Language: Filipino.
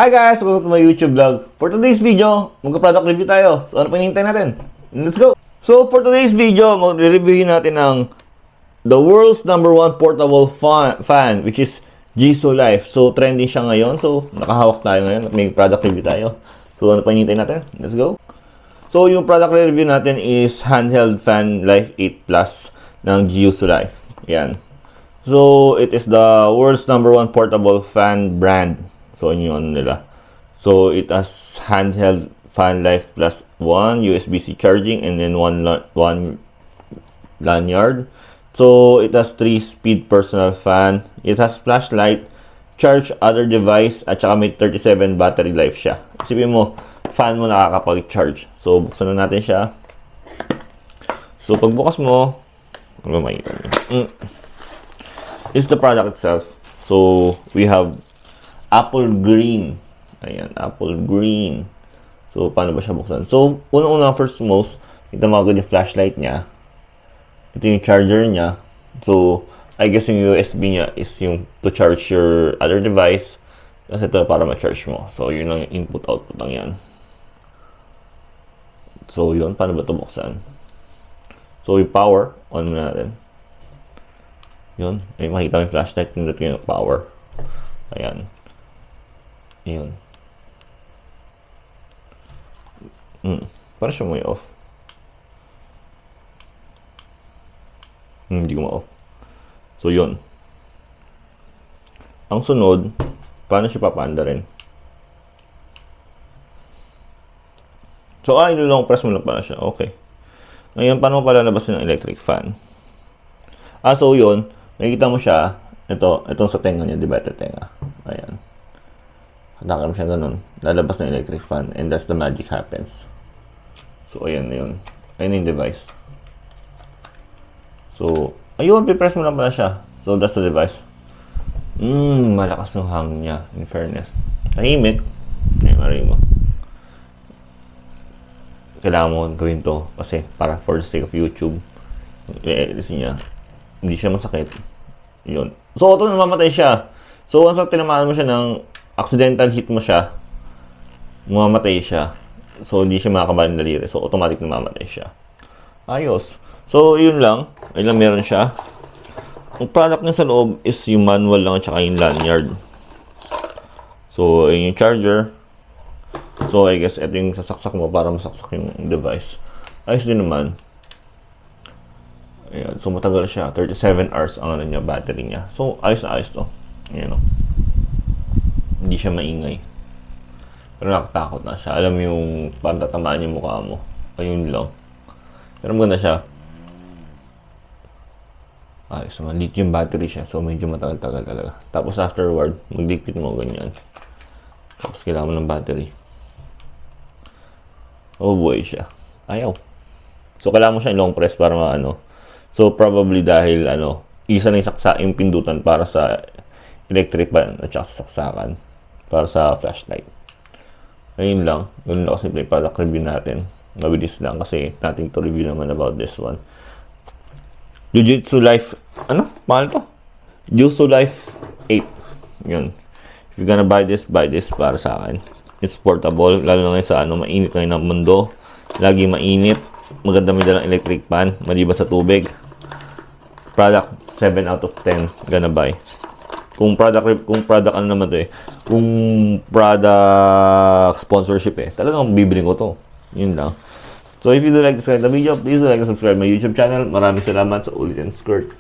Hi guys! Welcome to my YouTube vlog. For today's video, magka-product review tayo. So ano pa hinihintay natin? Let's go! So for today's video, mag-reviewin natin ang the world's #1 portable fan, which is Jisu Life. So trending siya ngayon. So nakahawak tayo ngayon at may product review tayo. So ano pa hinihintay natin? Let's go! So yung product review natin is handheld fan Life 8 Plus ng Jisu Life. Yan. So it is the world's #1 portable fan brand. So, yun nila. So, it has handheld fan life plus one USB-C charging and then one lanyard. So, it has 3-speed personal fan. It has flashlight, charge other device, at saka may 37 battery life siya. Isipin mo, fan mo nakakapag-charge. So, buksan na natin siya. So, pagbukas mo, ano makikita niyo? This is the product itself. So, we have apple green. Ayan, apple green. So, paano ba siya buksan? So, unang-una, first most, ito mga yung flashlight niya. Ito yung charger niya. So, I guess yung USB niya is yung to charge your other device. Kasi ito para ma-charge mo. So, yun lang yung input-output lang yan. So, yun. Paano ba ito buksan? So, yung power, on na natin. Yun. Ay, makikita mo yung flashlight. Pindot ko yung power. Ayan. Yun. Para siya may off. Hindi ko ma-off. So, yun. Ang sunod, paano siya papanda rin? So, long press mo lang pala siya. Okay. Ngayon, paano mo pala labasin ng electric fan? So, yun. Nakikita mo siya. Itong sa tenga niya, diba? Ito tenga. Ayan. Hatakan mo siya ganun. Lalabas ng electric fan. And that's the magic happens. So, ayan na yun. Ayan yung device. So, ayun. Pipress mo lang pala siya. So, that's the device. Malakas ng hangin niya. In fairness. Tahimik. Ayan, marinig mo. Kailangan mo gawin to. Kasi, para for the sake of YouTube. I-edit niya. Hindi siya masakit. Yun. So, ito namamatay siya. So, once tinamaan mo siya ng accidental hit mo siya, mamamatay siya. So, hindi siya makakabahan ng daliri. So, automatic na mamamatay siya. Ayos. So, yun lang. Ayun lang meron siya. Ang product niya sa loob is yung manual lang at saka yung lanyard. So, yun yung charger. So, I guess ito yung sasaksak mo para masaksak yung device. Ayos din naman. Ayan. So, matagal siya. 37 hours ang ano niya, battery niya. So, ayos na ayos to. Ayan o. Hindi siya maingay. Pero nakatakot na siya. Alam mo yung pantatamaan yung mukha mo. Ayun lang. Pero maganda siya. Ayos naman. Lithium battery siya. So medyo matagal-tagal talaga. Tapos afterward, magdikpit mo ganyan. Tapos kailangan mo ng battery. Oh boy siya. Ayaw. So kailangan mo siya long press para maano. So probably dahil isa na yung saksa yung pindutan para sa electric fan at saka sa saksakan. Para sa flashlight. Ayun lang. Ganun lang kasi product review natin. Mabilis lang kasi natin to review naman about this one. Jisu Life. Ano? Mahal to? Jisu Life 8. Yun. If you're gonna buy this para sa akin. It's portable. Lalo na ngayon sa mainit ngayon ng mundo. Lagi mainit. Maganda may dalang electric fan. Maliban sa tubig. Product 7 out of 10. Gonna buy. Kung product ano naman to kung product sponsorship talagang bibili ko to. Yun lang. So if you do like this kind of video, please do like and subscribe my YouTube channel. Maraming salamat sa ulitin skirt.